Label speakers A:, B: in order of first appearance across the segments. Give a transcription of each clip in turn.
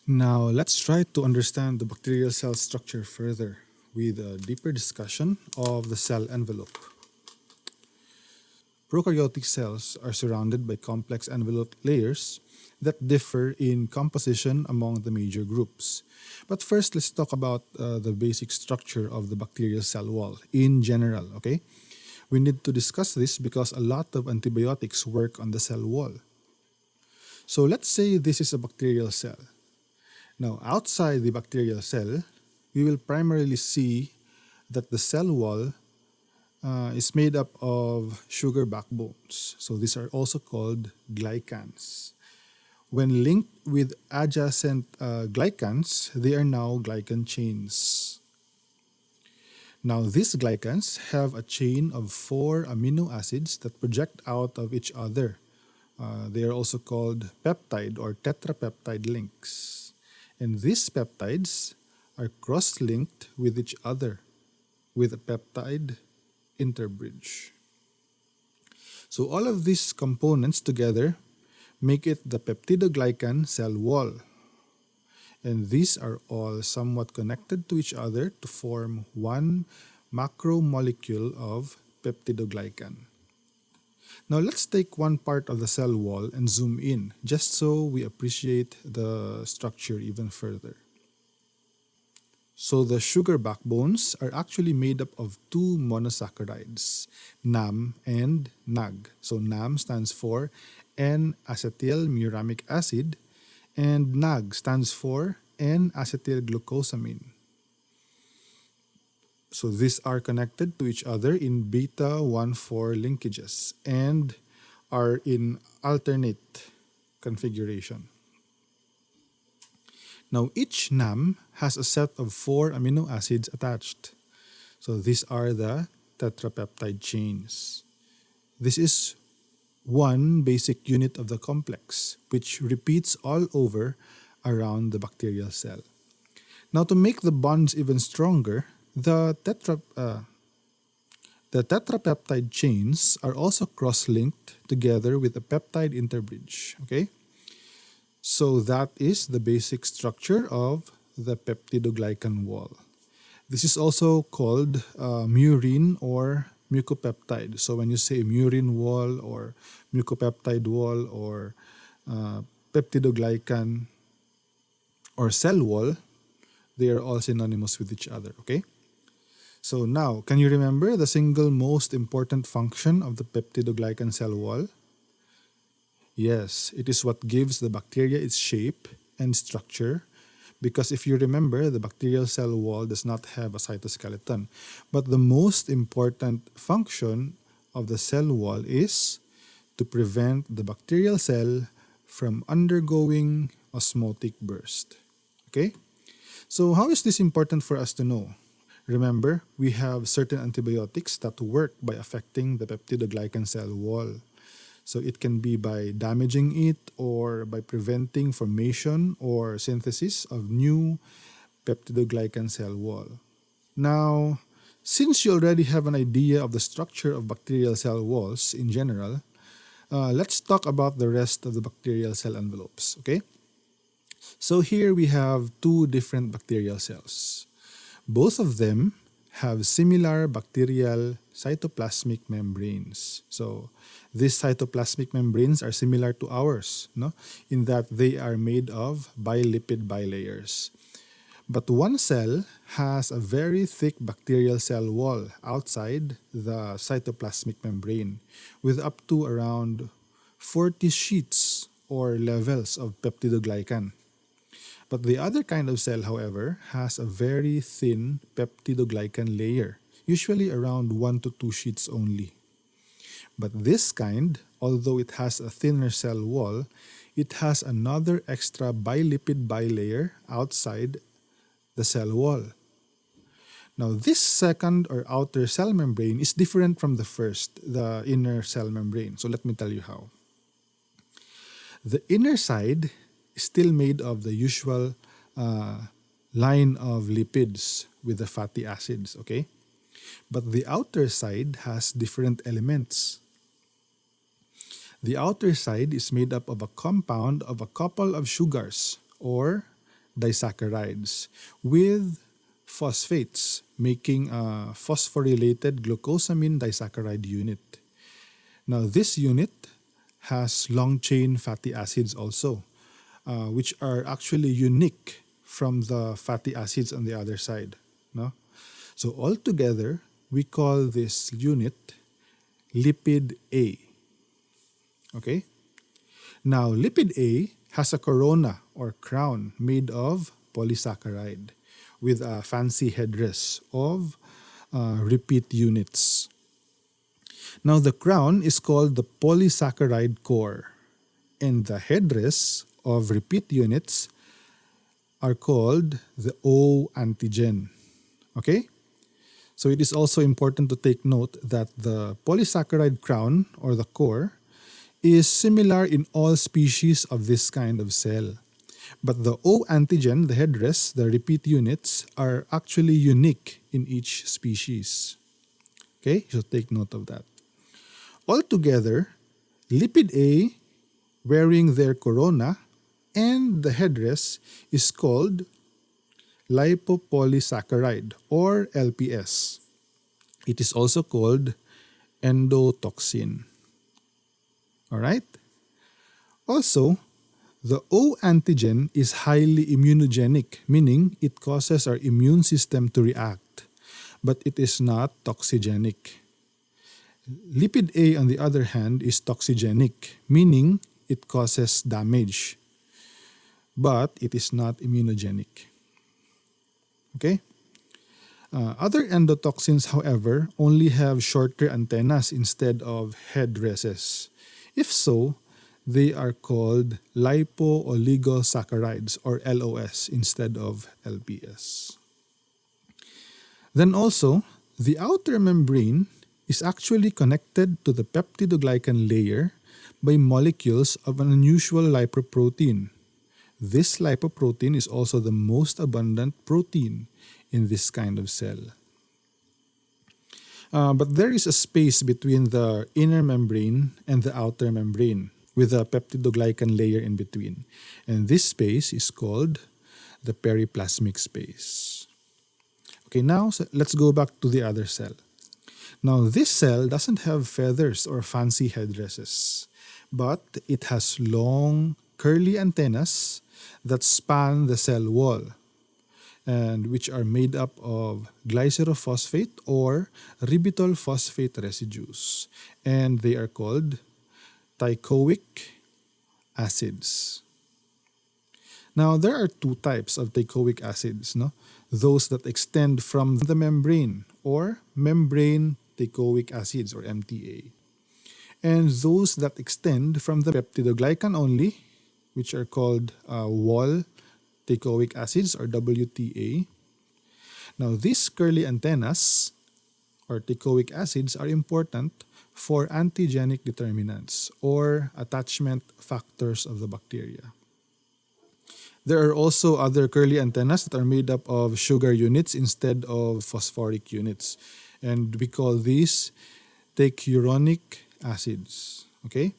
A: Now, let's try to understand the bacterial cell structure further with a deeper discussion of the cell envelope. Prokaryotic cells are surrounded by complex envelope layers that differ in composition among the major groups. But first, let's talk about the basic structure of the bacterial cell wall in general, okay? We need to discuss this because a lot of antibiotics work on the cell wall. So let's say this is a bacterial cell. Now, outside the bacterial cell, we will primarily see that the cell wall is made up of sugar backbones. So these are also called glycans. When linked with adjacent glycans, they are now glycan chains. Now, these glycans have a chain of 4 amino acids that project out of each other. They are also called peptide or tetrapeptide links. And these peptides are cross-linked with each other with a peptide interbridge. So all of these components together make it the peptidoglycan cell wall. And these are all somewhat connected to each other to form one macromolecule of peptidoglycan. Now let's take one part of the cell wall and zoom in just so we appreciate the structure even further. So the sugar backbones are actually made up of 2 monosaccharides, NAM and NAG. So NAM stands for N-acetylmuramic acid and NAG stands for N-acetylglucosamine. So these are connected to each other in beta 1,4 linkages and are in alternate configuration. Now each NAM has a set of 4 amino acids attached. So these are the tetrapeptide chains. This is one basic unit of the complex, which repeats all over around the bacterial cell. Now to make the bonds even stronger, the tetrapeptide chains are also cross-linked together with a peptide interbridge. Okay? So that is the basic structure of the peptidoglycan wall. This is also called murine or mucopeptide. So when you say murine wall or mucopeptide wall or peptidoglycan or cell wall, they are all synonymous with each other, okay? So now, can you remember the single most important function of the peptidoglycan cell wall? Yes, it is what gives the bacteria its shape and structure, because if you remember, the bacterial cell wall does not have a cytoskeleton. But the most important function of the cell wall is to prevent the bacterial cell from undergoing osmotic burst. Okay? So how is this important for us to know? Remember, we have certain antibiotics that work by affecting the peptidoglycan cell wall. So it can be by damaging it or by preventing formation or synthesis of new peptidoglycan cell wall. Now, since you already have an idea of the structure of bacterial cell walls in general, let's talk about the rest of the bacterial cell envelopes, okay? So here we have 2 different bacterial cells. Both of them have similar bacterial cytoplasmic membranes. So these cytoplasmic membranes are similar to ours, no? In that they are made of bilipid bilayers. But one cell has a very thick bacterial cell wall outside the cytoplasmic membrane with up to around 40 sheets or levels of peptidoglycan. But the other kind of cell, however, has a very thin peptidoglycan layer, usually around 1 to 2 sheets only. But this kind, although it has a thinner cell wall, it has another extra bilipid bilayer outside the cell wall. Now, this second or outer cell membrane is different from the first, the inner cell membrane. So let me tell you how. The inner side is still made of the usual line of lipids with the fatty acids, okay? But the outer side has different elements. The outer side is made up of a compound of a couple of sugars or disaccharides with phosphates, making a phosphorylated glucosamine disaccharide unit. Now, this unit has long-chain fatty acids also, which are actually unique from the fatty acids on the other side. No? So altogether, we call this unit lipid A. Okay? Now, lipid A has a corona or crown made of polysaccharide with a fancy headdress of repeat units. Now, the crown is called the polysaccharide core, and the headdress of repeat units are called the O antigen. Okay? So it is also important to take note that the polysaccharide crown or the core is similar in all species of this kind of cell. But the O antigen, the headdress, the repeat units, are actually unique in each species. Okay, so take note of that. Altogether, lipid A wearing their corona and the headdress is called lipopolysaccharide or LPS. It is also called endotoxin. Alright? Also, the O antigen is highly immunogenic, meaning it causes our immune system to react, but it is not toxigenic. Lipid A, on the other hand, is toxigenic, meaning it causes damage, but it is not immunogenic. Okay? Other endotoxins, however, only have shorter antennas instead of headdresses. If so, they are called lipo-oligosaccharides or LOS instead of LPS. Then also, the outer membrane is actually connected to the peptidoglycan layer by molecules of an unusual lipoprotein. This lipoprotein is also the most abundant protein in this kind of cell. But there is a space between the inner membrane and the outer membrane with a peptidoglycan layer in between. And this space is called the periplasmic space. Okay, now let's go back to the other cell. Now, this cell doesn't have feathers or fancy headdresses, but it has long, curly antennas that span the cell wall, and which are made up of glycerophosphate or ribitol phosphate residues, and they are called teichoic acids. Now, there are two types of teichoic acids, no? Those that extend from the membrane or membrane teichoic acids or MTA, and those that extend from the peptidoglycan only, which are called wall teichoic acids or WTA. Now, these curly antennas or teichoic acids are important for antigenic determinants or attachment factors of the bacteria. There are also other curly antennas that are made up of sugar units instead of phosphoric units, and we call these teichuronic acids. Okay?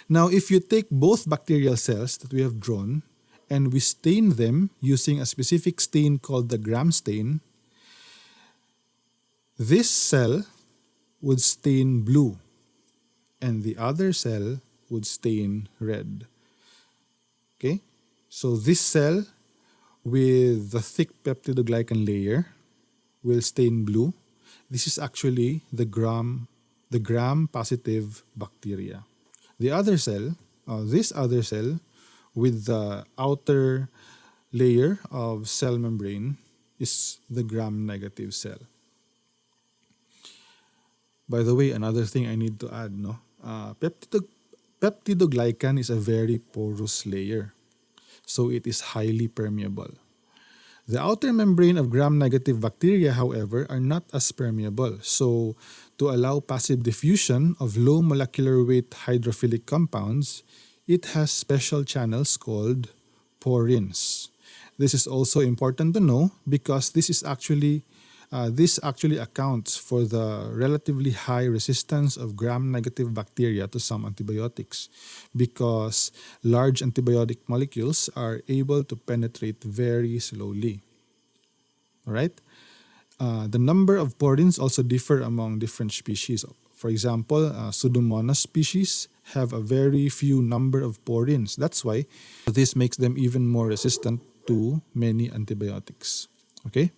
A: Now, if you take both bacterial cells that we have drawn and we stain them using a specific stain called the Gram stain, this cell would stain blue and the other cell would stain red. Okay? So this cell with the thick peptidoglycan layer will stain blue. This is actually the gram positive bacteria. The other cell, this other cell with the outer layer of cell membrane is the gram negative cell. By the way, another thing I need to add, peptidoglycan is a very porous layer, so it is highly permeable. The outer membrane of gram-negative bacteria, however, are not as permeable. So, to allow passive diffusion of low molecular weight hydrophilic compounds, it has special channels called porins. This is also important to know because this is actually This actually accounts for the relatively high resistance of gram-negative bacteria to some antibiotics because large antibiotic molecules are able to penetrate very slowly. All right? The number of porins also differ among different species. For example, Pseudomonas species have a very few number of porins. That's why this makes them even more resistant to many antibiotics. Okay?